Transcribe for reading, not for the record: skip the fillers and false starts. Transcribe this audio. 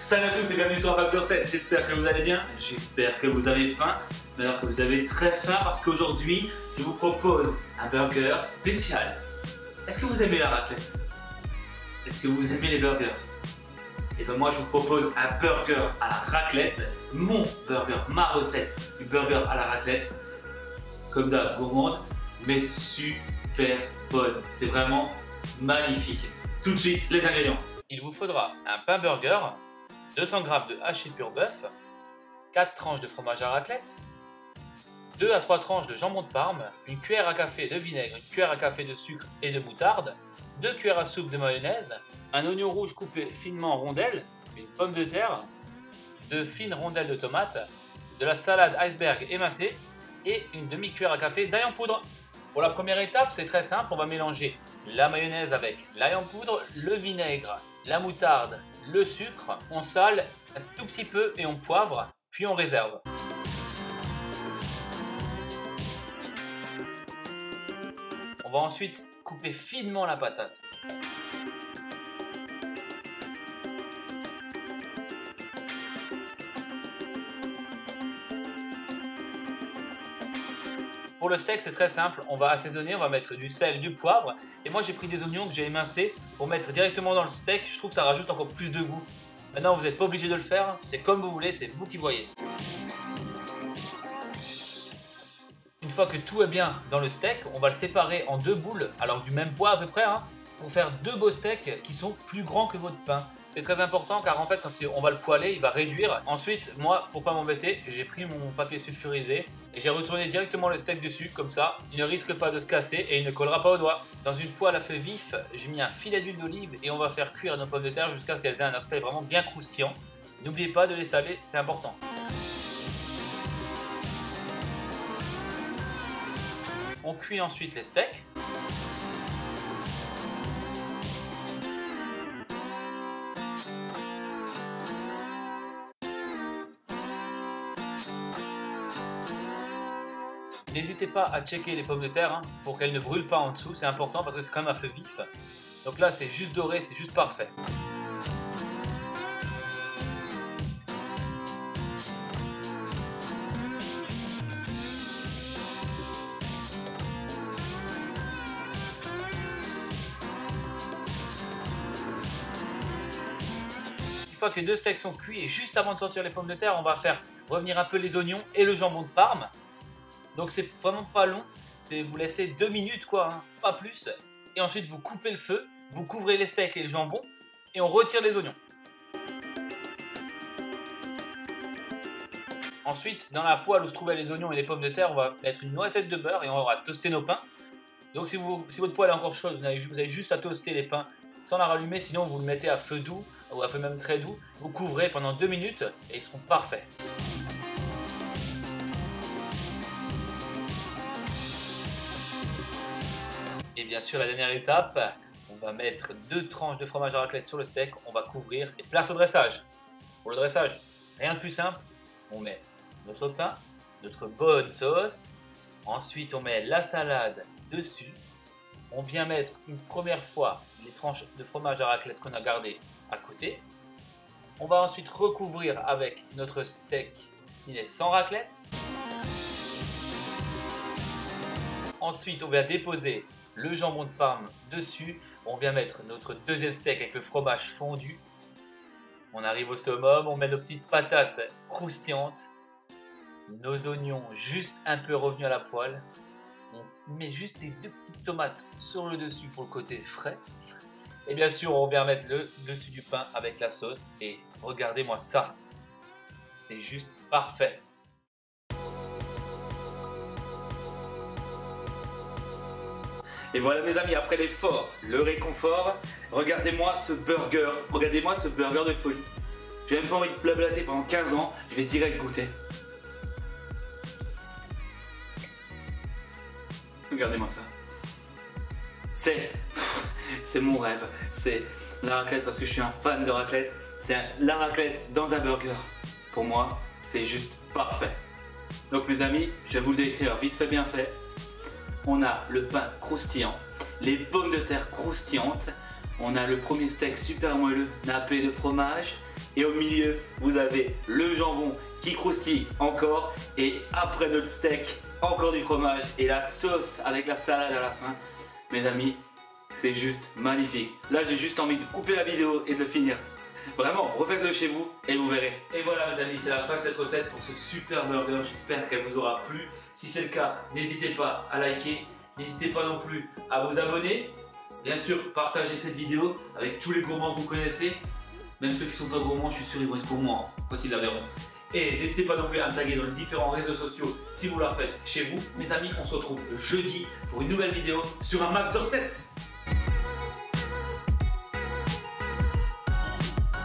Salut à tous et bienvenue sur Impact sur 7. J'espère que vous allez bien, j'espère que vous avez faim, d'ailleurs que vous avez très faim parce qu'aujourd'hui je vous propose un burger spécial. Est-ce que vous aimez la raclette? Est-ce que vous aimez les burgers? Et bien moi je vous propose un burger à la raclette, mon burger, ma recette du burger à la raclette, comme ça, gourmande, mais super bonne. C'est vraiment magnifique. Tout de suite, les ingrédients. Il vous faudra un pain burger, 200 g de haché pur bœuf, 4 tranches de fromage à raclette, 2 à 3 tranches de jambon de Parme, une cuillère à café de vinaigre, une cuillère à café de sucre et de moutarde, 2 cuillères à soupe de mayonnaise, un oignon rouge coupé finement en rondelles, une pomme de terre, 2 fines rondelles de tomates, de la salade iceberg émincée et une demi-cuillère à café d'ail en poudre. Pour la première étape, c'est très simple, on va mélanger la mayonnaise avec l'ail en poudre, le vinaigre, la moutarde, le sucre, on sale un tout petit peu et on poivre, puis on réserve. On va ensuite couper finement la patate. Pour le steak, c'est très simple, on va assaisonner, on va mettre du sel, du poivre, et moi j'ai pris des oignons que j'ai émincés pour mettre directement dans le steak, je trouve que ça rajoute encore plus de goût. Maintenant vous n'êtes pas obligé de le faire, c'est comme vous voulez, c'est vous qui voyez. Une fois que tout est bien dans le steak, on va le séparer en deux boules, alors du même poids à peu près, pour faire deux beaux steaks qui sont plus grands que votre pain. C'est très important car en fait quand on va le poêler, il va réduire. Ensuite, moi pour pas m'embêter, j'ai pris mon papier sulfurisé et j'ai retourné directement le steak dessus, comme ça il ne risque pas de se casser et il ne collera pas au doigt. Dans une poêle à feu vif, j'ai mis un filet d'huile d'olive et on va faire cuire nos pommes de terre jusqu'à ce qu'elles aient un aspect vraiment bien croustillant. N'oubliez pas de les saler, c'est important. On cuit ensuite les steaks. N'hésitez pas à checker les pommes de terre pour qu'elles ne brûlent pas en dessous, c'est important parce que c'est quand même à feu vif. Donc là c'est juste doré, c'est juste parfait. Une fois que les deux steaks sont cuits et juste avant de sortir les pommes de terre, on va faire revenir un peu les oignons et le jambon de Parme. Donc c'est vraiment pas long, c'est vous laissez 2 minutes quoi, pas plus. Et ensuite vous coupez le feu, vous couvrez les steaks et le jambon et on retire les oignons. Ensuite, dans la poêle où se trouvaient les oignons et les pommes de terre, on va mettre une noisette de beurre et on va toaster nos pains. Donc si votre poêle est encore chaude, vous avez juste à toaster les pains sans la rallumer, sinon vous le mettez à feu doux ou à feu même très doux. Vous couvrez pendant 2 minutes et ils seront parfaits. Et bien sûr, la dernière étape, on va mettre 2 tranches de fromage à raclette sur le steak, on va couvrir et place au dressage. Pour le dressage, rien de plus simple, on met notre pain, notre bonne sauce, ensuite on met la salade dessus, on vient mettre une première fois les tranches de fromage à raclette qu'on a gardées à côté, on va ensuite recouvrir avec notre steak qui est sans raclette, ensuite on vient déposer le jambon de Parme dessus, on vient mettre notre deuxième steak avec le fromage fondu, on arrive au summum, on met nos petites patates croustillantes, nos oignons juste un peu revenus à la poêle, on met juste des 2 petites tomates sur le dessus pour le côté frais, et bien sûr on vient mettre le dessus du pain avec la sauce, et regardez-moi ça, c'est juste parfait. Et voilà mes amis, après l'effort, le réconfort, regardez-moi ce burger de folie. J'ai même pas envie de blablater pendant 15 ans, je vais direct goûter. Regardez-moi ça. C'est mon rêve, c'est la raclette parce que je suis un fan de raclette. C'est la raclette dans un burger. Pour moi, c'est juste parfait. Donc mes amis, je vais vous le décrire vite fait bien fait. On a le pain croustillant, les pommes de terre croustillantes, on a le premier steak super moelleux nappé de fromage, Et au milieu, vous avez le jambon qui croustille encore. Et après notre steak, encore du fromage et la sauce avec la salade à la fin. Mes amis, c'est juste magnifique. Là, j'ai juste envie de couper la vidéo et de finir. Vraiment, refaites-le chez vous et vous verrez. Et voilà mes amis, c'est la fin de cette recette pour ce super burger. J'espère qu'elle vous aura plu. Si c'est le cas, n'hésitez pas à liker. N'hésitez pas non plus à vous abonner. Bien sûr, partagez cette vidéo avec tous les gourmands que vous connaissez. Même ceux qui ne sont pas gourmands, je suis sûr ils vont être gourmands quand ils la verront. Et n'hésitez pas non plus à me taguer dans les différents réseaux sociaux si vous la faites chez vous. Mes amis, on se retrouve jeudi pour une nouvelle vidéo sur un max de recettes.